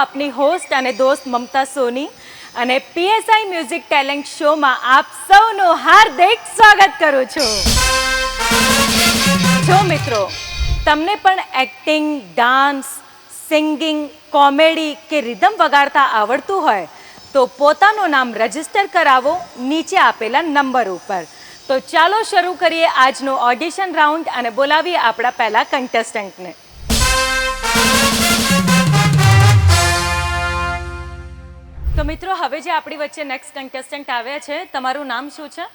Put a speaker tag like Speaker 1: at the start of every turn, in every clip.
Speaker 1: આપની હોસ્ટ અને દોસ્ત મમતા સોની અને પીએસઆઈ મ્યુઝિક ટેલેન્ટ શોમાં આપ સૌનું હાર્દિક સ્વાગત કરું છું. જો મિત્રો તમને પણ એક્ટિંગ, ડાન્સ, સિંગિંગ, કોમેડી કે રિધમ વગાડતા આવડતું હોય તો પોતાનું નામ રજીસ્ટર કરાવો નીચે આપેલા નંબર ઉપર. તો ચાલો શરૂ કરીએ આજનું ઓડિશન રાઉન્ડ અને બોલાવીએ આપણા પહેલા કન્ટેસ્ટન્ટને. તો મિત્રો હવે જે આપણી વચ્ચે નેક્સ્ટ કન્ટેસ્ટન્ટ આવ્યા છે, તમારું નામ શું છે?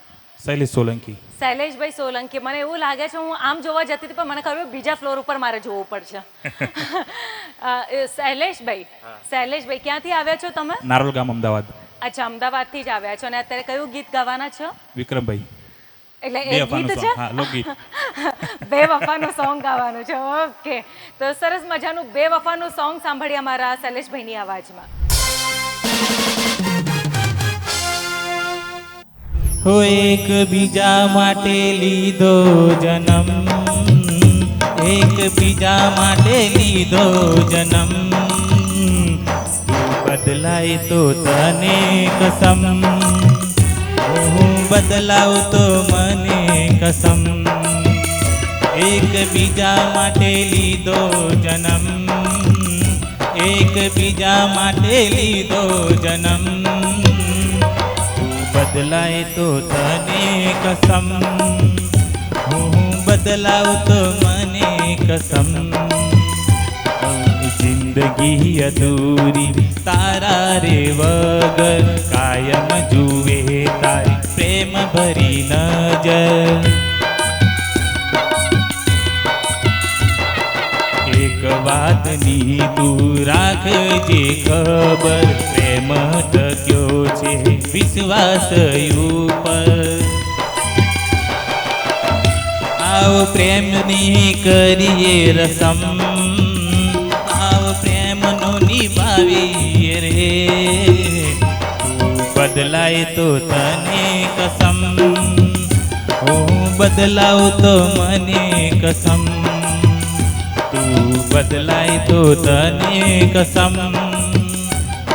Speaker 2: શૈલેષ સોલંકી.
Speaker 1: શૈલેષભાઈ સોલંકી. મને એવું લાગે છે હું આમ જોવા જતી હતી પણ મને ખબર બીજા ફ્લોર ઉપર મારે જોવું પડશે. શૈલેષભાઈ ક્યાંથી આવ્યા છો તમે?
Speaker 2: નારોલ ગામ, અમદાવાદ.
Speaker 1: અચ્છા, અમદાવાદથી જ આવ્યા છો અને અત્યારે કયું ગીત ગાવાના છો?
Speaker 2: વિક્રમભાઈ.
Speaker 1: એટલે એક ગીત છે,
Speaker 2: લોકગીત.
Speaker 1: બે વફાનું સોંગ ગાવાનું છે. ઓકે, તો સરસ મજાનું બે વફાનું સોંગ સાંભળીએ અમારા શૈલેષભાઈની અવાજમાં.
Speaker 2: હો એક બીજા માટે લીધો જન્મ, એક બીજા માટે લીધો જન્મ, બદલાય તો તને કસમ, હું બદલાવ તો મને કસમ. એક બીજા માટે લીધો જન્મ, એક બીજા માટે લીધો જન્મ, બદલાય તો તને કસમ, હું બદલાવ તો મને કસમ. જિંદગી અધૂરી તારા રે વગર, કાયમ જુએ તારી પ્રેમ ભરી નજર. એક વાતની તું રાખજે ખબર, પ્રેમ ટક્યો છે વિશ્વાસ ઉપર. આવ પ્રેમની કરીએ રસમ, આવ પ્રેમનો નિભાવીએ રે. તું બદલાય તો તને કસમ, હું બદલાવ તો મને કસમ. તું બદલાય તો તને કસમ,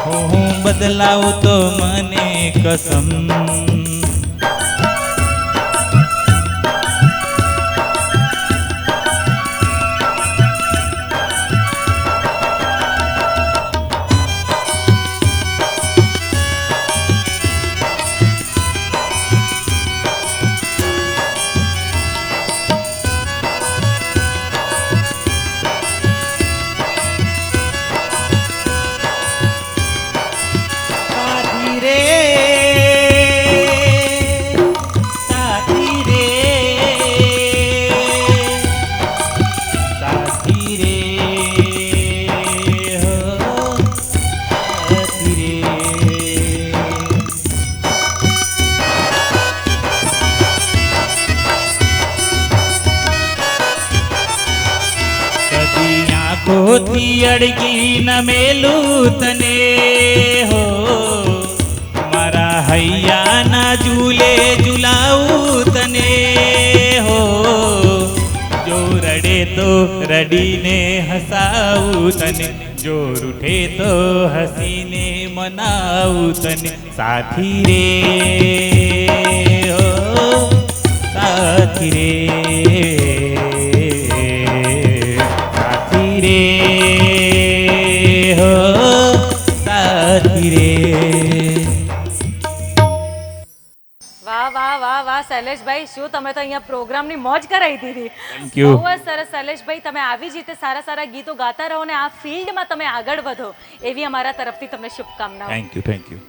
Speaker 2: હું બદલાવ તો મને કસમ. આંખોથી અડગી ન મેલું તને હો, મારા હૈયાના ઝૂલે ઝુલાવું તને હો. જો રડે તો રડીને હસાવું તને, જો રૂઠે તો હસીને મનાવું તને. સાથી રે હો, સાથી રે, રે હો, સાથી રે.
Speaker 1: વાહ વાહ વાહ વાહ શૈલેષભાઈ, શું તમે તો અહીંયા પ્રોગ્રામની મોજ કરાવી દીધી.
Speaker 2: Thank you.
Speaker 1: બહુ જ સરસ શૈલેષભાઈ, તમે આવી જ રીતે સારા સારા ગીતો ગાતા રહો ને આ ફિલ્ડમાં તમે આગળ વધો એવી અમારા તરફથી તમને શુભકામનાઓ.
Speaker 2: Thank you, thank you.